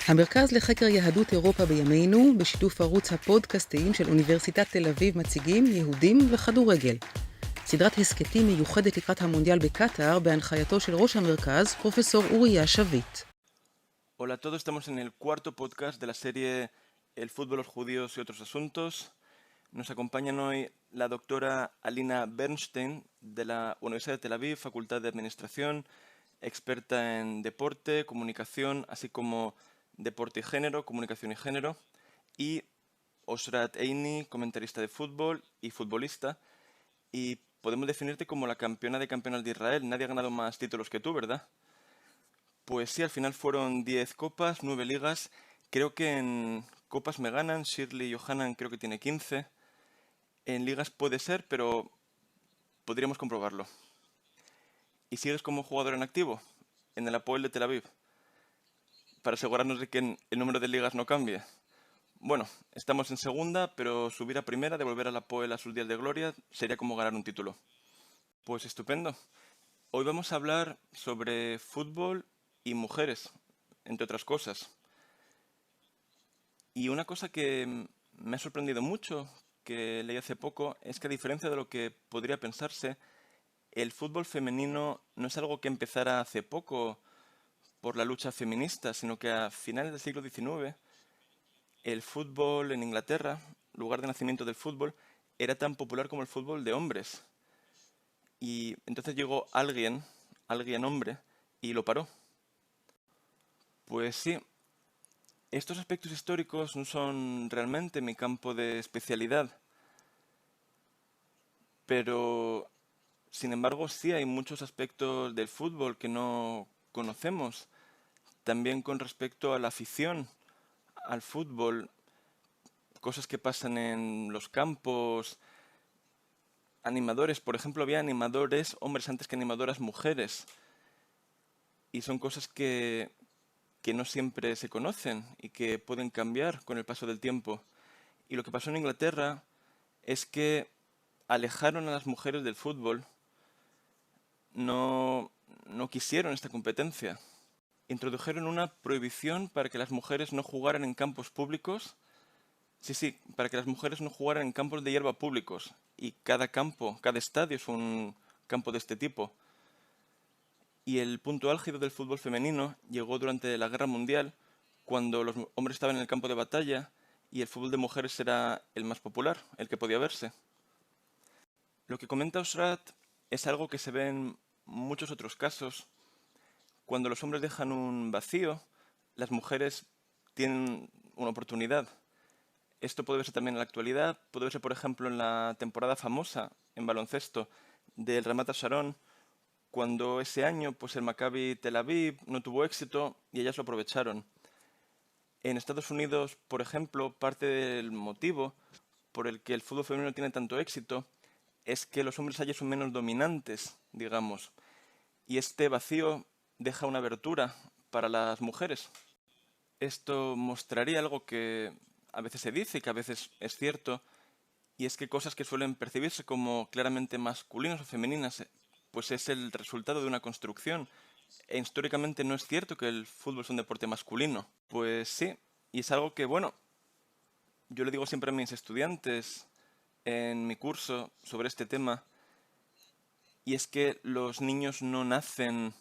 המרכז לחקר יהדות אירופה בימינו, בשיתוף ערוץ הפודקאסטים של אוניברסיטת תל אביב מציגים יהודים וכדורגל. סדרת הסקטים מיוחדת לקראת המונדיאל בקטר בהנחייתו של ראש המרכז, פרופסור אוריה שביט. Hola a todos, estamos en el cuarto podcast de la serie El fútbol, los judíos y otros asuntos. Nos acompañan hoy la doctora Alina Bernstein de la Universidad de Tel Aviv, Facultad de Administración, experta en deporte, comunicación, así como deporte y género, comunicación y género, y Osrat Eini, comentarista de fútbol y futbolista, y podemos definirte como la campeona de campeonas de Israel. Nadie ha ganado más títulos que tú, ¿verdad? Pues sí, al final fueron 10 copas, 9 ligas. Creo que en copas me ganan, Shirley Yohanan creo que tiene 15. En ligas puede ser, pero podríamos comprobarlo. ¿Y sigues como jugador en activo? En el Hapoel de Tel Aviv, para asegurarnos de que el número de ligas no cambie. Bueno, estamos en segunda, pero subir a primera, devolver al Hapoel a sus días de gloria, sería como ganar un título. Pues estupendo. Hoy vamos a hablar sobre fútbol y mujeres, entre otras cosas. Y una cosa que me ha sorprendido mucho, que leí hace poco, es que a diferencia de lo que podría pensarse, el fútbol femenino no es algo que empezara hace poco por la lucha feminista, sino que a finales del siglo XIX el fútbol en Inglaterra, lugar de nacimiento del fútbol, era tan popular como el fútbol de hombres. Y entonces llegó alguien hombre, y lo paró. Pues sí, estos aspectos históricos no son realmente mi campo de especialidad, pero sin embargo sí hay muchos aspectos del fútbol que no conocemos. También con respecto a la afición al fútbol, cosas que pasan en los campos, animadores, por ejemplo, había animadores hombres antes que animadoras mujeres, y son cosas que no siempre se conocen y que pueden cambiar con el paso del tiempo. Y lo que pasó en Inglaterra es que alejaron a las mujeres del fútbol, no quisieron esta competencia. Introdujeron una prohibición para que las mujeres no jugaran en campos públicos. Sí, para que las mujeres no jugaran en campos de hierba públicos. Y cada campo, cada estadio es un campo de este tipo. Y el punto álgido del fútbol femenino llegó durante la Guerra Mundial, cuando los hombres estaban en el campo de batalla y el fútbol de mujeres era el más popular, el que podía verse. Lo que comenta Osrat es algo que se ve en muchos otros casos. Cuando los hombres dejan un vacío, las mujeres tienen una oportunidad. Esto puede verse también en la actualidad, puede verse por ejemplo en la temporada famosa en baloncesto del Ramat Sharon, cuando ese año pues el Maccabi Tel Aviv no tuvo éxito y ellas lo aprovecharon. En Estados Unidos, por ejemplo, parte del motivo por el que el fútbol femenino tiene tanto éxito es que los hombres allí son menos dominantes, digamos, y este vacío deja una abertura para las mujeres. Esto mostraría algo que a veces se dice y que a veces es cierto, y es que cosas que suelen percibirse como claramente masculinas o femeninas, pues es el resultado de una construcción. E históricamente no es cierto que el fútbol es un deporte masculino. Pues sí, y es algo que, bueno, yo le digo siempre a mis estudiantes en mi curso sobre este tema, y es que los niños no nacen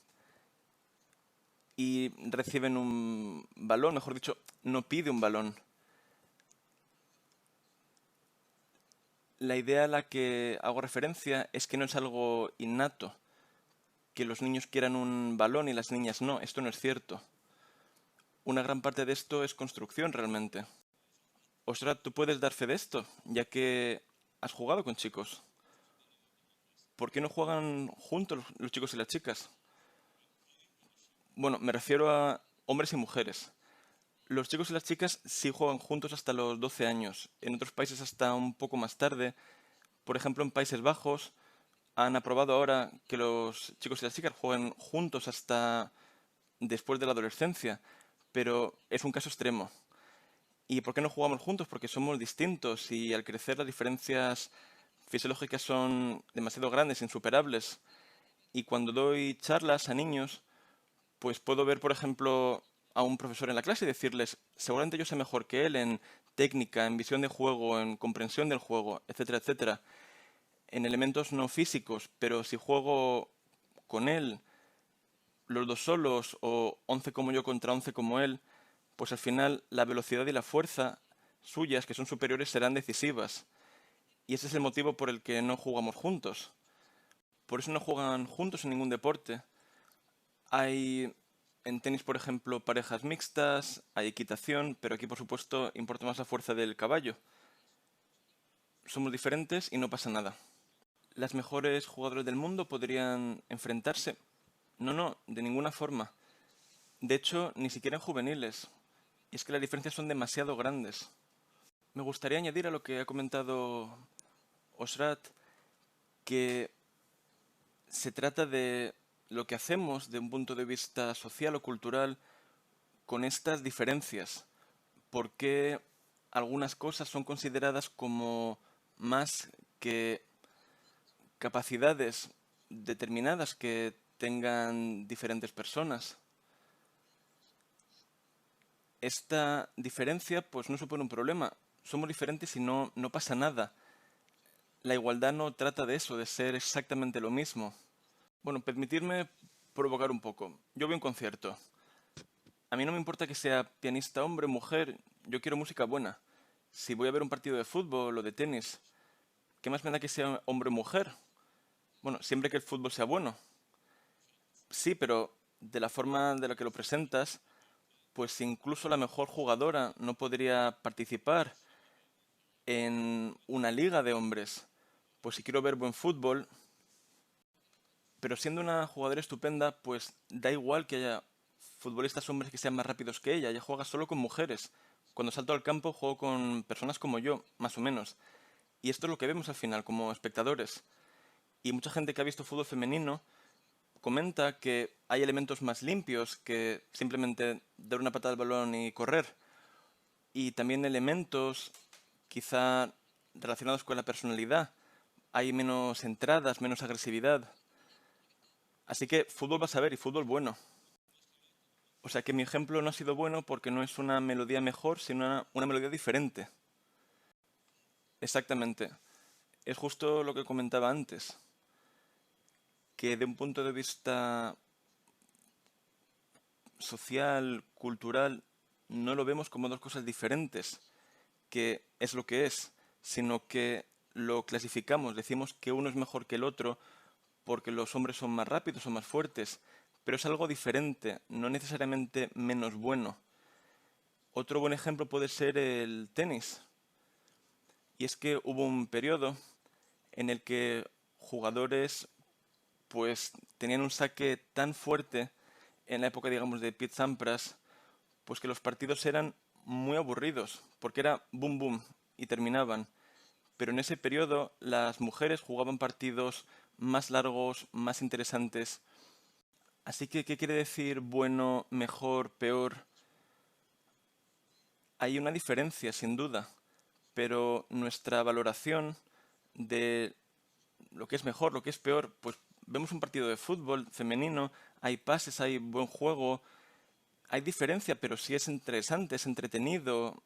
y reciben un balón, mejor dicho, no pide un balón. La idea a la que hago referencia es que no es algo innato, que los niños quieran un balón y las niñas no. Esto no es cierto. Una gran parte de esto es construcción realmente. Osrat, tú puedes dar fe de esto, ya que has jugado con chicos. ¿Por qué no juegan juntos los chicos y las chicas? Bueno, me refiero a hombres y mujeres. Los chicos y las chicas sí juegan juntos hasta los 12 años. En otros países hasta un poco más tarde. Por ejemplo, en Países Bajos han aprobado ahora que los chicos y las chicas jueguen juntos hasta después de la adolescencia. Pero es un caso extremo. ¿Y por qué no jugamos juntos? Porque somos distintos y al crecer las diferencias fisiológicas son demasiado grandes, insuperables. Y cuando doy charlas a niños, pues puedo ver, por ejemplo, a un profesor en la clase y decirles, seguramente yo sé mejor que él en técnica, en visión de juego, en comprensión del juego, etcétera, etcétera, en elementos no físicos, pero si juego con él, los dos solos o 11 como yo contra 11 como él, pues al final la velocidad y la fuerza suyas, que son superiores, serán decisivas. Y ese es el motivo por el que no jugamos juntos. Por eso no juegan juntos en ningún deporte. Hay en tenis, por ejemplo, parejas mixtas, hay equitación, pero aquí, por supuesto, importa más la fuerza del caballo. Somos diferentes y no pasa nada. ¿Las mejores jugadoras del mundo podrían enfrentarse? No, no, de ninguna forma. De hecho, ni siquiera en juveniles. Y es que las diferencias son demasiado grandes. Me gustaría añadir a lo que ha comentado Osrat que se trata de lo que hacemos de un punto de vista social o cultural con estas diferencias. ¿Por qué algunas cosas son consideradas como más que capacidades determinadas que tengan diferentes personas? Esta diferencia pues no supone un problema. Somos diferentes y no pasa nada. La igualdad no trata de eso, de ser exactamente lo mismo. Bueno, permitirme provocar un poco. Yo voy a un concierto. A mí no me importa que sea pianista hombre o mujer, yo quiero música buena. Si voy a ver un partido de fútbol o de tenis, ¿qué más me da que sea hombre o mujer? Bueno, siempre que el fútbol sea bueno. Sí, pero de la forma de la que lo presentas, pues incluso la mejor jugadora no podría participar en una liga de hombres. Pues si quiero ver buen fútbol, pero siendo una jugadora estupenda, pues da igual que haya futbolistas hombres que sean más rápidos que ella. Ella juega solo con mujeres. Cuando salto al campo juego con personas como yo, más o menos. Y esto es lo que vemos al final como espectadores. Y mucha gente que ha visto fútbol femenino comenta que hay elementos más limpios que simplemente dar una patada al balón y correr. Y también elementos quizá relacionados con la personalidad. Hay menos entradas, menos agresividad. Así que fútbol vas a ver y fútbol bueno. O sea que mi ejemplo no ha sido bueno porque no es una melodía mejor, sino una melodía diferente. Exactamente. Es justo lo que comentaba antes, que de un punto de vista social, cultural, no lo vemos como dos cosas diferentes, que es lo que es, sino que lo clasificamos, decimos que uno es mejor que el otro porque los hombres son más rápidos o más fuertes, pero es algo diferente, no necesariamente menos bueno. Otro buen ejemplo puede ser el tenis. Y es que hubo un periodo en el que jugadores pues tenían un saque tan fuerte en la época, digamos, de Pete Sampras, pues que los partidos eran muy aburridos, porque era boom boom y terminaban. Pero en ese periodo las mujeres jugaban partidos más largos, más interesantes. Así que, ¿qué quiere decir bueno, mejor, peor? Hay una diferencia, sin duda, pero nuestra valoración de lo que es mejor, lo que es peor, pues vemos un partido de fútbol femenino, hay pases, hay buen juego, hay diferencia, pero sí es interesante, es entretenido,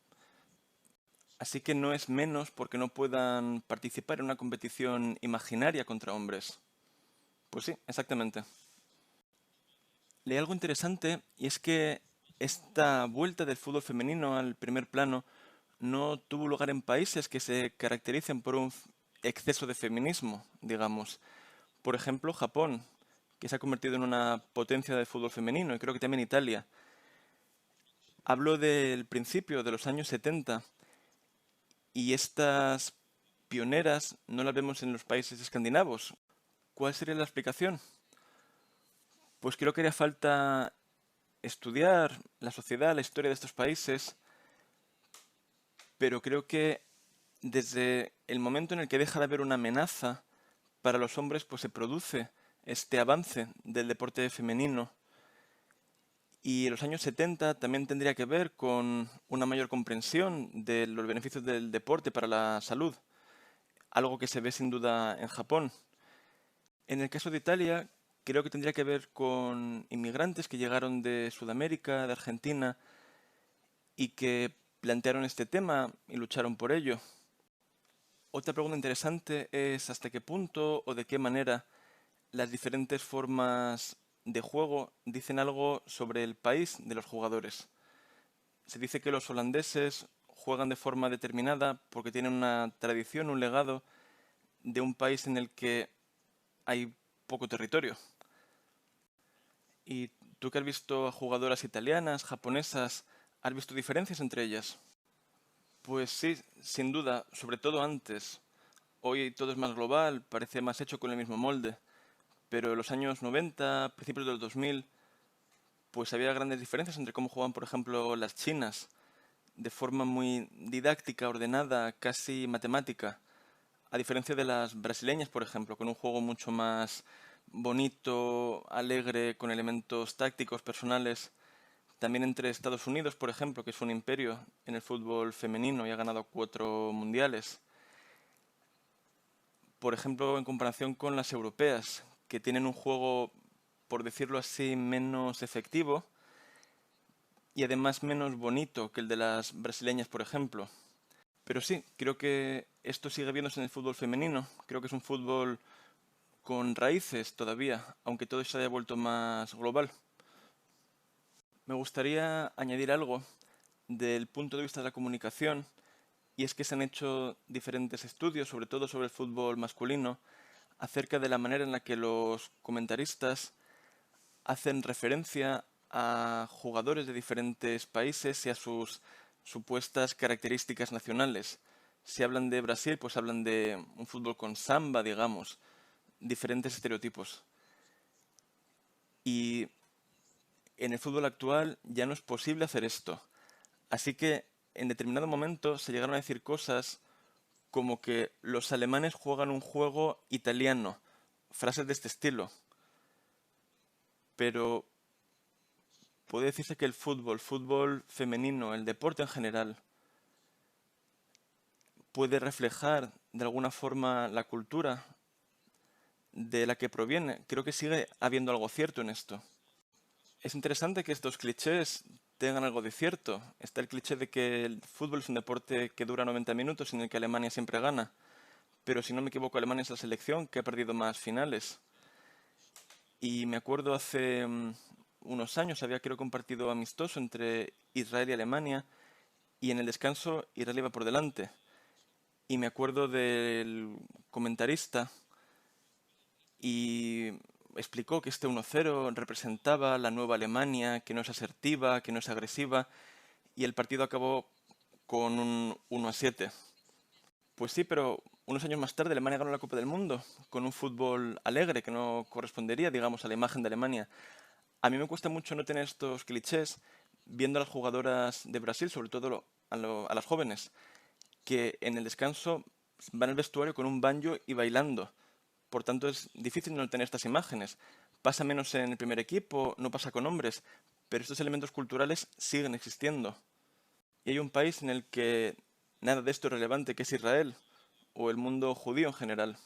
así que no es menos porque no puedan participar en una competición imaginaria contra hombres. Pues sí, exactamente. Leí algo interesante y es que esta vuelta del fútbol femenino al primer plano no tuvo lugar en países que se caractericen por un exceso de feminismo, digamos. Por ejemplo, Japón, que se ha convertido en una potencia del fútbol femenino, y creo que también Italia. Hablo del principio, de los años 70, y estas pioneras no las vemos en los países escandinavos. ¿Cuál sería la explicación? Pues creo que haría falta estudiar la sociedad, la historia de estos países, pero creo que desde el momento en el que deja de haber una amenaza para los hombres, pues se produce este avance del deporte femenino. Y en los años 70 también tendría que ver con una mayor comprensión de los beneficios del deporte para la salud, algo que se ve sin duda en Japón. En el caso de Italia, creo que tendría que ver con inmigrantes que llegaron de Sudamérica, de Argentina, y que plantearon este tema y lucharon por ello. Otra pregunta interesante es hasta qué punto o de qué manera las diferentes formas de juego dicen algo sobre el país de los jugadores. Se dice que los holandeses juegan de forma determinada porque tienen una tradición, un legado de un país en el que hay poco territorio. ¿Y tú que has visto a jugadoras italianas, japonesas, has visto diferencias entre ellas? Pues sí, sin duda, sobre todo antes. Hoy todo es más global, parece más hecho con el mismo molde, pero en los años 90, principios de los 2000, pues había grandes diferencias entre cómo jugaban, por ejemplo, las chinas, de forma muy didáctica, ordenada, casi matemática, a diferencia de las brasileñas, por ejemplo, con un juego mucho más bonito, alegre, con elementos tácticos, personales. También entre Estados Unidos, por ejemplo, que es un imperio en el fútbol femenino y ha ganado 4 mundiales. Por ejemplo, en comparación con las europeas, que tienen un juego, por decirlo así, menos efectivo y además menos bonito que el de las brasileñas, por ejemplo. Pero sí, creo que esto sigue viéndose en el fútbol femenino. Creo que es un fútbol con raíces todavía, aunque todo se haya vuelto más global. Me gustaría añadir algo del punto de vista de la comunicación, y es que se han hecho diferentes estudios, sobre todo sobre el fútbol masculino, acerca de la manera en la que los comentaristas hacen referencia a jugadores de diferentes países y a sus supuestas características nacionales. Si hablan de Brasil, pues hablan de un fútbol con samba, digamos, diferentes estereotipos. Y en el fútbol actual ya no es posible hacer esto. Así que en determinado momento se llegaron a decir cosas como que los alemanes juegan un juego italiano, frases de este estilo. Pero puede decirse que el fútbol femenino, el deporte en general, puede reflejar de alguna forma la cultura de la que proviene. Creo que sigue habiendo algo cierto en esto. Es interesante que estos clichés tengan algo de cierto. Está el cliché de que el fútbol es un deporte que dura 90 minutos en el que Alemania siempre gana. Pero si no me equivoco, Alemania es la selección que ha perdido más finales. Y me acuerdo hace unos años había creo que un partido amistoso entre Israel y Alemania y en el descanso Israel iba por delante. Y me acuerdo del comentarista y explicó que este 1-0 representaba la nueva Alemania, que no es asertiva, que no es agresiva, y el partido acabó con un 1-7. Pues sí, pero unos años más tarde Alemania ganó la Copa del Mundo con un fútbol alegre que no correspondería, digamos, a la imagen de Alemania. A mí me cuesta mucho no tener estos clichés viendo a las jugadoras de Brasil, sobre todo a las jóvenes, que en el descanso van al vestuario con un banjo y bailando. Por tanto, es difícil no tener estas imágenes. Pasa menos en el primer equipo, no pasa con hombres, pero estos elementos culturales siguen existiendo. Y hay un país en el que nada de esto es relevante, que es Israel, o el mundo judío en general.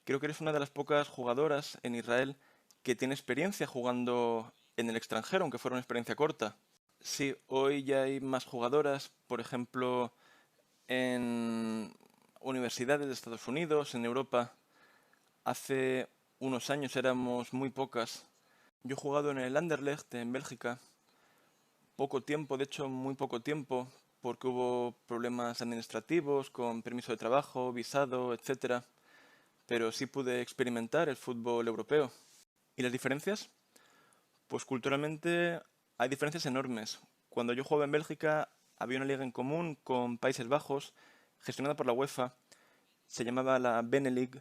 Creo que eres una de las pocas jugadoras en Israel que tiene experiencia jugando en el extranjero, aunque fuera una experiencia corta. Sí, hoy ya hay más jugadoras, por ejemplo, en universidades de Estados Unidos, en Europa. Hace unos años éramos muy pocas. Yo he jugado en el Anderlecht, en Bélgica, poco tiempo, de hecho muy poco tiempo, porque hubo problemas administrativos con permiso de trabajo, visado, etcétera. Pero sí pude experimentar el fútbol europeo. ¿Y las diferencias? Pues culturalmente hay diferencias enormes. Cuando yo jugaba en Bélgica había una liga en común con Países Bajos, gestionada por la UEFA, se llamaba la Benelux,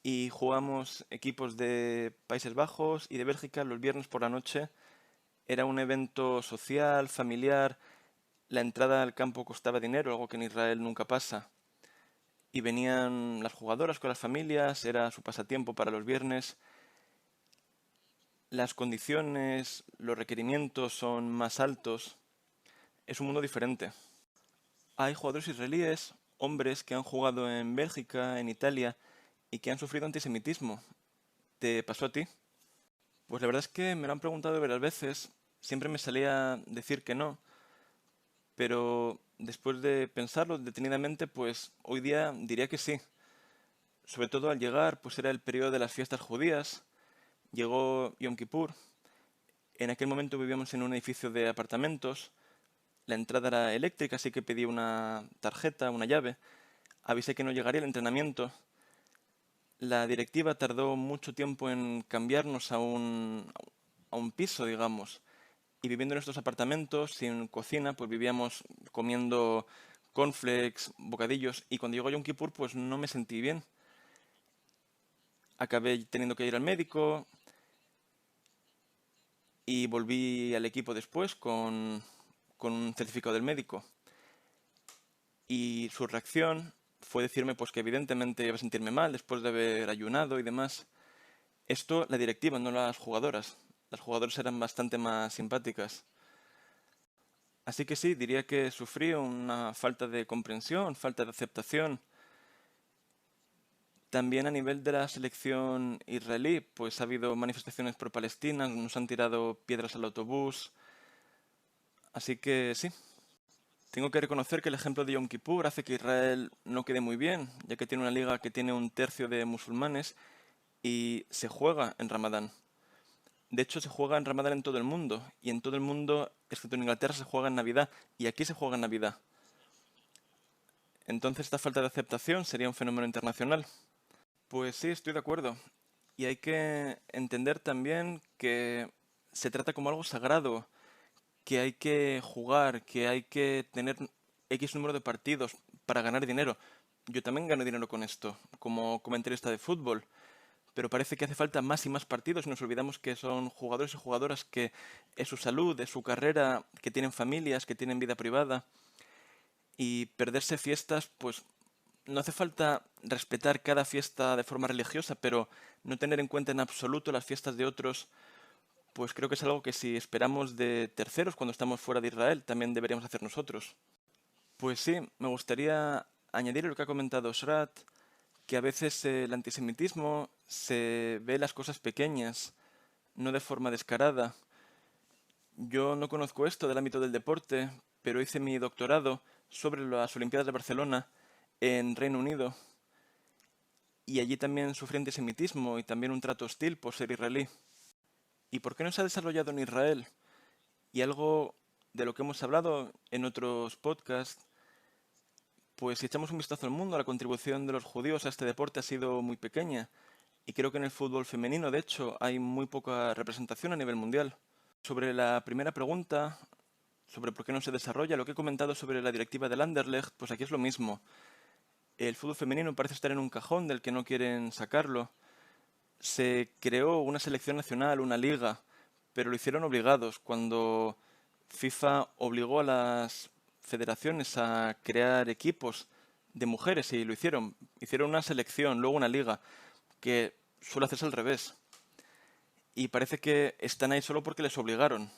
y jugamos equipos de Países Bajos y de Bélgica los viernes por la noche. Era un evento social, familiar, la entrada al campo costaba dinero, algo que en Israel nunca pasa. Y venían las jugadoras con las familias, era su pasatiempo para los viernes. Las condiciones, los requerimientos son más altos. Es un mundo diferente. Hay jugadores israelíes, hombres que han jugado en Bélgica, en Italia, y que han sufrido antisemitismo. ¿Te pasó a ti? Pues la verdad es que me lo han preguntado varias veces, siempre me salía decir que no, pero después de pensarlo detenidamente, pues hoy día diría que sí. Sobre todo al llegar, pues era el periodo de las fiestas judías, llegó Yom Kippur, en aquel momento vivíamos en un edificio de apartamentos, la entrada era eléctrica, así que pedí una tarjeta, una llave, avisé que no llegaría el entrenamiento. La directiva tardó mucho tiempo en cambiarnos a un piso, digamos. Y viviendo en estos apartamentos, sin cocina, pues vivíamos comiendo cornflakes, bocadillos. Y cuando llegó Yom Kippur, pues no me sentí bien. Acabé teniendo que ir al médico y volví al equipo después con un certificado del médico. Y su reacción fue decirme pues que evidentemente iba a sentirme mal después de haber ayunado y demás. Esto la directiva, no las jugadoras. Las jugadoras eran bastante más simpáticas. Así que sí, diría que sufrí una falta de comprensión, falta de aceptación. También a nivel de la selección israelí, pues ha habido manifestaciones pro Palestina, nos han tirado piedras al autobús. Así que sí, tengo que reconocer que el ejemplo de Yom Kippur hace que Israel no quede muy bien, ya que tiene una liga que tiene un tercio de musulmanes y se juega en Ramadán. De hecho, se juega en Ramadán en todo el mundo, y en todo el mundo, excepto en Inglaterra, se juega en Navidad, y aquí se juega en Navidad. Entonces, esta falta de aceptación sería un fenómeno internacional. Pues sí, estoy de acuerdo. Y hay que entender también que se trata como algo sagrado, que hay que jugar, que hay que tener X número de partidos para ganar dinero. Yo también gano dinero con esto, como comentarista de fútbol, pero parece que hace falta más y más partidos y nos olvidamos que son jugadores y jugadoras que es su salud, es su carrera, que tienen familias, que tienen vida privada. Y perderse fiestas, pues no hace falta respetar cada fiesta de forma religiosa, pero no tener en cuenta en absoluto las fiestas de otros, pues creo que es algo que si esperamos de terceros cuando estamos fuera de Israel, también deberíamos hacer nosotros. Pues sí, me gustaría añadir lo que ha comentado Shrat, que a veces el antisemitismo se ve las cosas pequeñas, no de forma descarada. Yo no conozco esto del ámbito del deporte, pero hice mi doctorado sobre las Olimpiadas de Barcelona en Reino Unido y allí también sufrí antisemitismo y también un trato hostil por ser israelí. ¿Y por qué no se ha desarrollado en Israel? Y algo de lo que hemos hablado en otros podcasts, pues si echamos un vistazo al mundo, la contribución de los judíos a este deporte ha sido muy pequeña. Y creo que en el fútbol femenino, de hecho, hay muy poca representación a nivel mundial. Sobre la primera pregunta, sobre por qué no se desarrolla, lo que he comentado sobre la directiva del Anderlecht, pues aquí es lo mismo. El fútbol femenino parece estar en un cajón del que no quieren sacarlo. Se creó una selección nacional, una liga, pero lo hicieron obligados cuando FIFA obligó a las federaciones a crear equipos de mujeres y lo hicieron. Hicieron una selección, luego una liga, que suele hacerse al revés. Y parece que están ahí solo porque les obligaron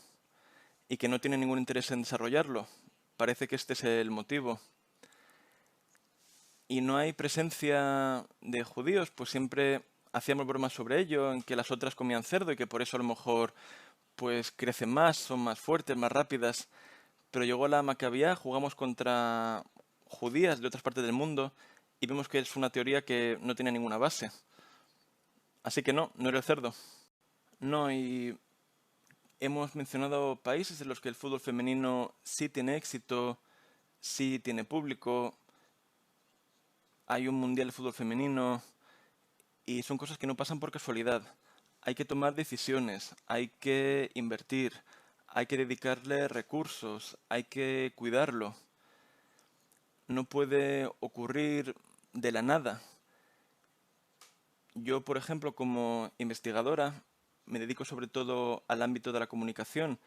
y que no tienen ningún interés en desarrollarlo. Parece que este es el motivo. Y no hay presencia de judíos, pues siempre hacíamos bromas sobre ello, en que las otras comían cerdo y que por eso a lo mejor pues crecen más, son más fuertes, más rápidas. Pero llegó la Maccabiá, jugamos contra judías de otras partes del mundo y vemos que es una teoría que no tiene ninguna base. Así que no, no era el cerdo. No, y hemos mencionado países en los que el fútbol femenino sí tiene éxito, sí tiene público, hay un mundial de fútbol femenino y son cosas que no pasan por casualidad. Hay que tomar decisiones, hay que invertir, hay que dedicarle recursos, hay que cuidarlo. No puede ocurrir de la nada. Yo, por ejemplo, como investigadora, me dedico sobre todo al ámbito de la comunicación,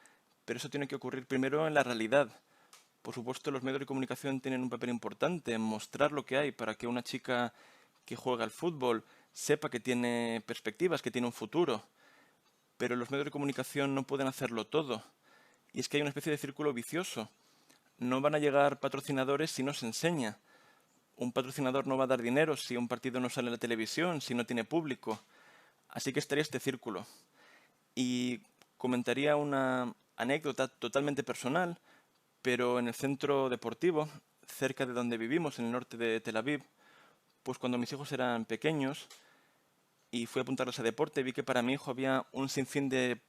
pero eso tiene que ocurrir primero en la realidad. Por supuesto, los medios de comunicación tienen un papel importante en mostrar lo que hay para que una chica que juega al fútbol sepa que tiene perspectivas, que tiene un futuro. Pero los medios de comunicación no pueden hacerlo todo. Y es que hay una especie de círculo vicioso. No van a llegar patrocinadores si no se enseña. Un patrocinador no va a dar dinero si un partido no sale en la televisión, si no tiene público. Así que estaría este círculo. Y comentaría una anécdota totalmente personal, pero en el centro deportivo, cerca de donde vivimos, en el norte de Tel Aviv, pues cuando mis hijos eran pequeños y fui a apuntarlos a deporte, vi que para mi hijo había un sinfín de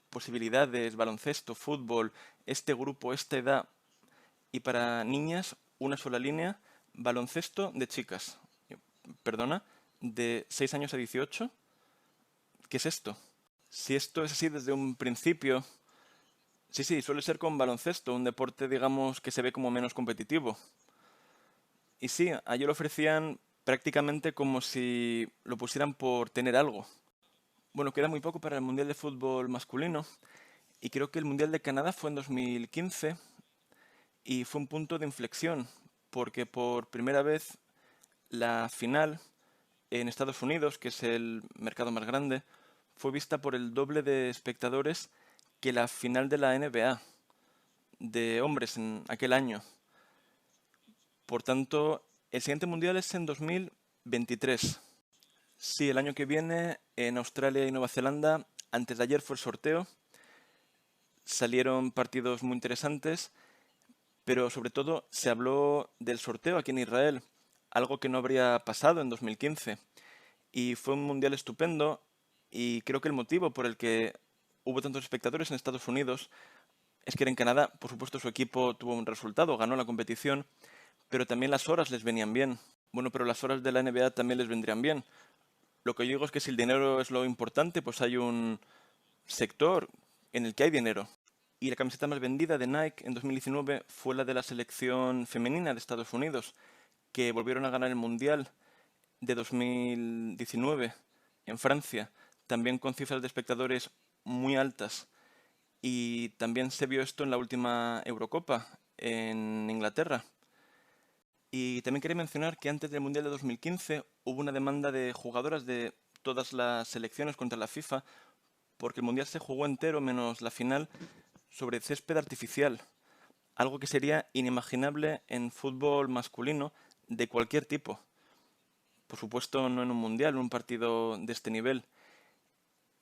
posibilidades, baloncesto, fútbol, este grupo, esta edad, y para niñas una sola línea, baloncesto de chicas. Perdona, de 6 años a 18, ¿qué es esto? Si esto es así desde un principio, sí, suele ser con baloncesto, un deporte, digamos, que se ve como menos competitivo. Y sí, a ello lo ofrecían prácticamente como si lo pusieran por tener algo. Bueno, queda muy poco para el Mundial de Fútbol masculino y creo que el Mundial de Canadá fue en 2015 y fue un punto de inflexión porque por primera vez la final en Estados Unidos, que es el mercado más grande, fue vista por el doble de espectadores que la final de la NBA de hombres en aquel año. Por tanto, el siguiente mundial es en 2023. Sí, el año que viene en Australia y Nueva Zelanda, antes de ayer fue el sorteo, salieron partidos muy interesantes, pero sobre todo se habló del sorteo aquí en Israel, algo que no habría pasado en 2015. Y fue un mundial estupendo y creo que el motivo por el que hubo tantos espectadores en Estados Unidos es que en Canadá, por supuesto, su equipo tuvo un resultado, ganó la competición, pero también las horas les venían bien. Bueno, pero las horas de la NBA también les vendrían bien. Lo que yo digo es que si el dinero es lo importante, pues hay un sector en el que hay dinero. Y la camiseta más vendida de Nike en 2019 fue la de la selección femenina de Estados Unidos, que volvieron a ganar el Mundial de 2019 en Francia, también con cifras de espectadores muy altas. Y también se vio esto en la última Eurocopa en Inglaterra. Y también quería mencionar que antes del Mundial de 2015 hubo una demanda de jugadoras de todas las selecciones contra la FIFA porque el Mundial se jugó entero menos la final sobre césped artificial, algo que sería inimaginable en fútbol masculino de cualquier tipo. Por supuesto, no en un Mundial, en un partido de este nivel.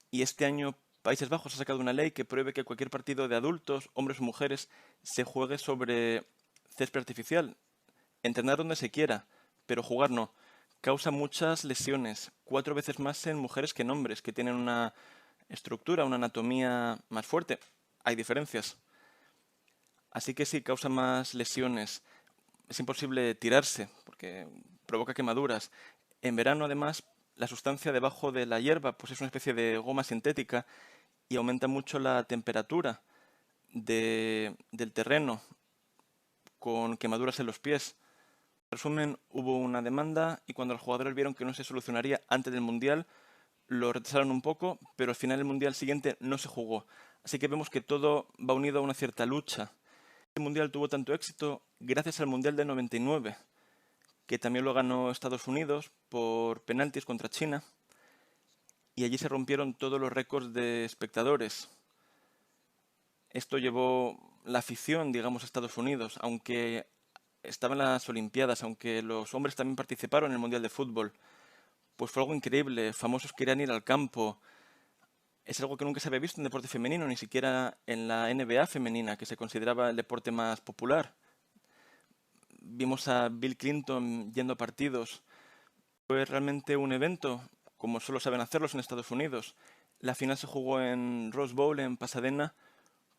Y este año Países Bajos ha sacado una ley que prohíbe que cualquier partido de adultos, hombres o mujeres, se juegue sobre césped artificial. Entrenar donde se quiera, pero jugar no. Causa muchas lesiones, 4 veces más en mujeres que en hombres, que tienen una estructura, una anatomía más fuerte. Hay diferencias. Así que sí, causa más lesiones. Es imposible tirarse, porque provoca quemaduras. En verano, además, la sustancia debajo de la hierba pues es una especie de goma sintética y aumenta mucho la temperatura del terreno, con quemaduras en los pies. En resumen, hubo una demanda y cuando los jugadores vieron que no se solucionaría antes del Mundial, lo retrasaron un poco, pero al final el Mundial siguiente no se jugó. Así que vemos que todo va unido a una cierta lucha. El Mundial tuvo tanto éxito gracias al Mundial del 99, que también lo ganó Estados Unidos por penaltis contra China, y allí se rompieron todos los récords de espectadores. Esto llevó la afición, digamos, a Estados Unidos, aunque estaban las Olimpiadas, aunque los hombres también participaron en el Mundial de Fútbol. Pues fue algo increíble, famosos querían ir al campo. Es algo que nunca se había visto en deporte femenino, ni siquiera en la NBA femenina, que se consideraba el deporte más popular. Vimos a Bill Clinton yendo a partidos. Fue realmente un evento, como solo saben hacerlos en Estados Unidos. La final se jugó en Rose Bowl, en Pasadena,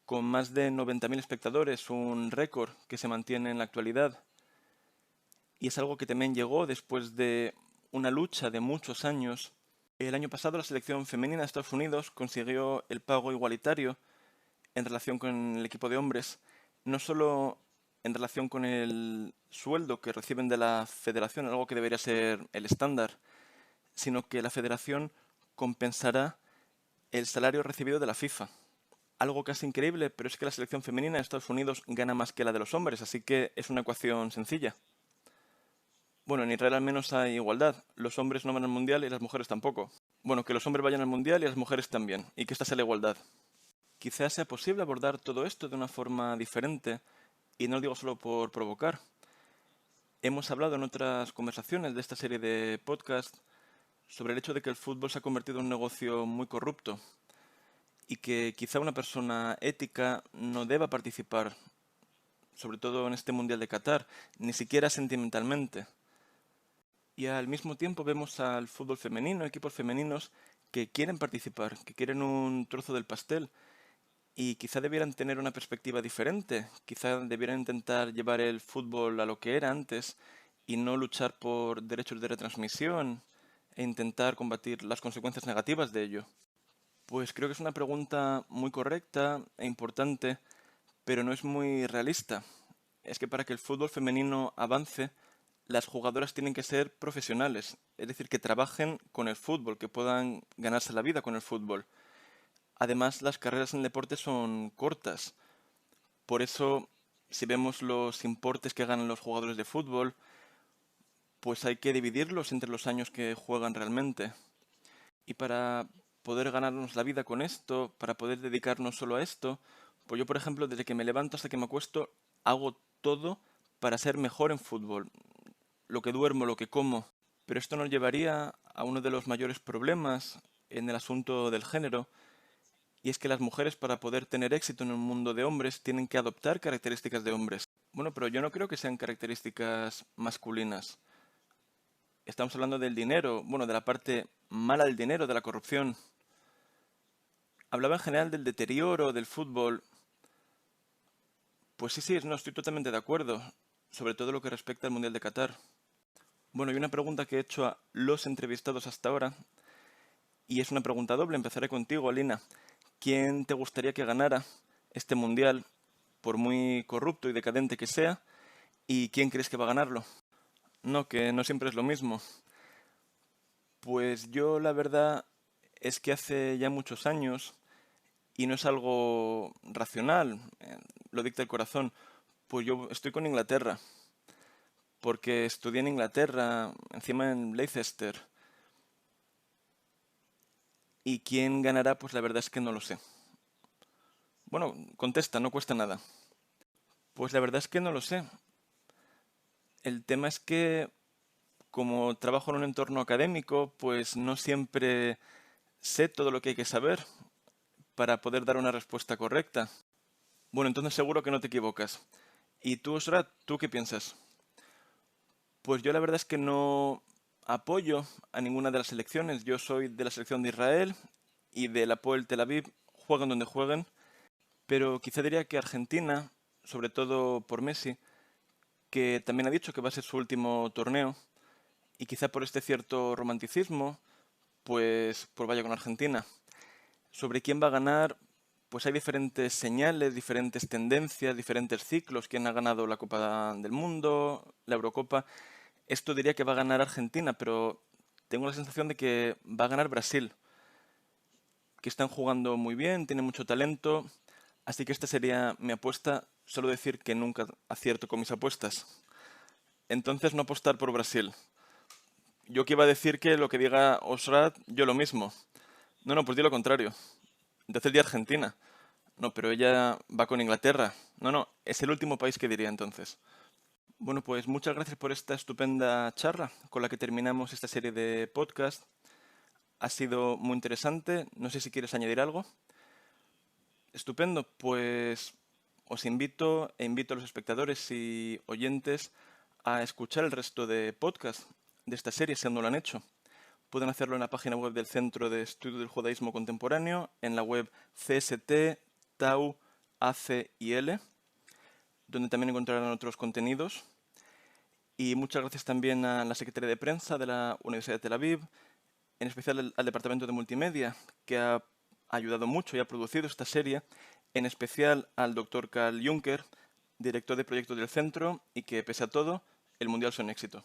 con más de 90.000 espectadores, un récord que se mantiene en la actualidad. Y es algo que también llegó después de una lucha de muchos años. El año pasado la selección femenina de Estados Unidos consiguió el pago igualitario en relación con el equipo de hombres, no solo en relación con el sueldo que reciben de la federación, algo que debería ser el estándar, sino que la federación compensará el salario recibido de la FIFA. Algo casi increíble, pero es que la selección femenina de Estados Unidos gana más que la de los hombres, así que es una ecuación sencilla. Bueno, en Israel al menos hay igualdad. Los hombres no van al mundial y las mujeres tampoco. Bueno, que los hombres vayan al mundial y las mujeres también, y que esta sea la igualdad. Quizás sea posible abordar todo esto de una forma diferente, y no lo digo solo por provocar. Hemos hablado en otras conversaciones de esta serie de podcast sobre el hecho de que el fútbol se ha convertido en un negocio muy corrupto y que quizá una persona ética no deba participar, sobre todo en este Mundial de Qatar, ni siquiera sentimentalmente. Y al mismo tiempo vemos al fútbol femenino, equipos femeninos que quieren participar, que quieren un trozo del pastel y quizá debieran tener una perspectiva diferente, quizá debieran intentar llevar el fútbol a lo que era antes y no luchar por derechos de retransmisión e intentar combatir las consecuencias negativas de ello. Pues creo que es una pregunta muy correcta e importante, pero no es muy realista. Es que para que el fútbol femenino avance, las jugadoras tienen que ser profesionales, es decir, que trabajen con el fútbol, que puedan ganarse la vida con el fútbol. Además, las carreras en el deporte son cortas. Por eso, si vemos los importes que ganan los jugadores de fútbol, pues hay que dividirlos entre los años que juegan realmente. Y para poder ganarnos la vida con esto, para poder dedicarnos solo a esto, pues yo, por ejemplo, desde que me levanto hasta que me acuesto, hago todo para ser mejor en fútbol. Lo que duermo, lo que como. Pero esto nos llevaría a uno de los mayores problemas en el asunto del género, y es que las mujeres, para poder tener éxito en un mundo de hombres, tienen que adoptar características de hombres. Bueno, pero yo no creo que sean características masculinas. Estamos hablando del dinero, bueno, de la parte mala del dinero, de la corrupción. Hablaba en general del deterioro del fútbol. Pues sí, no, estoy totalmente de acuerdo, sobre todo lo que respecta al Mundial de Qatar. Bueno, y una pregunta que he hecho a los entrevistados hasta ahora, y es una pregunta doble, empezaré contigo, Alina. ¿Quién te gustaría que ganara este Mundial, por muy corrupto y decadente que sea, y quién crees que va a ganarlo? No, que no siempre es lo mismo. Pues yo la verdad es que hace ya muchos años, y no es algo racional, lo dicta el corazón, pues yo estoy con Inglaterra, porque estudié en Inglaterra, encima en Leicester, y quién ganará, pues la verdad es que no lo sé. Bueno, contesta, no cuesta nada. Pues la verdad es que no lo sé. El tema es que, como trabajo en un entorno académico, pues no siempre sé todo lo que hay que saber para poder dar una respuesta correcta. Bueno, entonces seguro que no te equivocas. ¿Y tú, Osrat, tú qué piensas? Pues yo la verdad es que no apoyo a ninguna de las selecciones. Yo soy de la selección de Israel y del Hapoel Tel Aviv, jueguen donde jueguen, pero quizá diría que Argentina, sobre todo por Messi, que también ha dicho que va a ser su último torneo, y quizá por este cierto romanticismo, pues vaya con Argentina. Sobre quién va a ganar, pues hay diferentes señales, diferentes tendencias, diferentes ciclos. ¿Quién ha ganado la Copa del Mundo, la Eurocopa? Esto diría que va a ganar Argentina, pero tengo la sensación de que va a ganar Brasil, que están jugando muy bien, tienen mucho talento, así que esta sería mi apuesta. Solo decir que nunca acierto con mis apuestas. Entonces no apostar por Brasil. Yo que iba a decir que lo que diga Osrat, yo lo mismo. No, pues di lo contrario. Entonces di Argentina. No, pero ella va con Inglaterra. No, es el último país que diría entonces. Bueno, pues muchas gracias por esta estupenda charla con la que terminamos esta serie de podcast. Ha sido muy interesante. No sé si quieres añadir algo. Estupendo, pues os invito e invito a los espectadores y oyentes a escuchar el resto de podcast de esta serie si aún no lo han hecho. Pueden hacerlo en la página web del Centro de Estudio del Judaísmo Contemporáneo, en la web CST, Tau, ACIL, donde también encontrarán otros contenidos. Y muchas gracias también a la Secretaría de Prensa de la Universidad de Tel Aviv, en especial al Departamento de Multimedia, que ha ayudado mucho y ha producido esta serie, en especial al Dr. Karl Juncker, director de proyectos del centro, y que, pese a todo, el Mundial es un éxito.